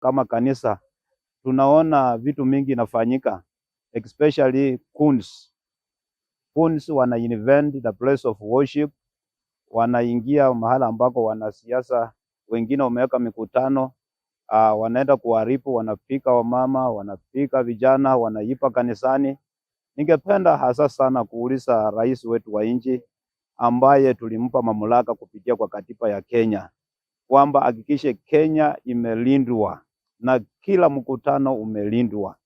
Kama kanisa tunaona vitu mingi inafanyika, especially KUNS wana invent the place of worship, wanaingia mahala ambako wanasiasa wengine wameweka mikutano, wanaenda kuharibu, wanapika wamama, wanapika vijana, wanaipa kanisani. Ningependa hasa sana kuuliza rais wetu wa nchi ambaye tulimpa mamlaka kupitia kwa katiba ya Kenya kwamba hakikishe Kenya imelindwa na kila mkutano umelindwa,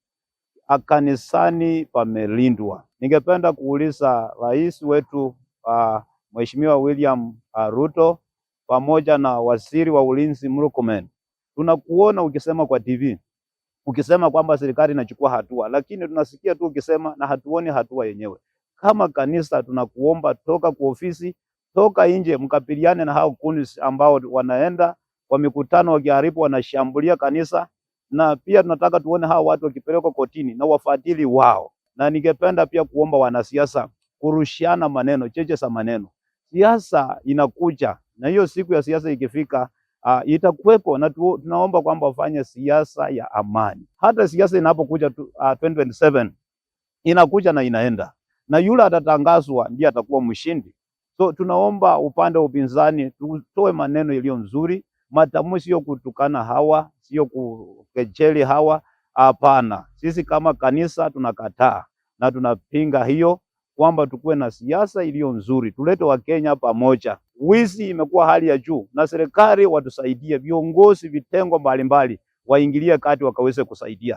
kanisani pamelindwa. Ningependa kuuliza rais wetu Mheshimiwa William Ruto pamoja na waziri wa ulinzi Murkomen, tunakuona ukisema kwa TV, ukisema kwamba serikali inachukua hatua, lakini tunasikia tu ukisema na hatuoni hatua yenyewe. Kama kanisa tunakuomba, toka kwa ofisi, toka nje, mkabiliane na hao KUNS ambao wanaenda kwa mikutano wakiharibu, wanashambulia kanisa, na pia tunataka tuone hao watu wakipelekwa kotini na wafuatili wao. Na ningependa pia kuomba wanasiasa kurushiana maneno, cheche za maneno. Siasa inakuja na hiyo siku ya siasa ikifika, itakuwepo, na tunaomba kwamba wafanye siasa ya amani. Hata siasa inapokuja 2027 inakuja na inaenda, na yule atatangazwa ndiye atakuwa mshindi. So tunaomba upande wa upinzani tutoe maneno yaliyo nzuri, matamshi sio kutukana hawa, sio kukejeli hawa, hapana. Sisi kama kanisa tunakataa na tunapinga hiyo, kwamba tukuwe na siasa iliyo nzuri, tulete Wakenya pamoja. Wizi imekuwa hali ya juu, na serikali watusaidie, viongozi vitengo mbalimbali waingilie kati wakaweze kusaidia.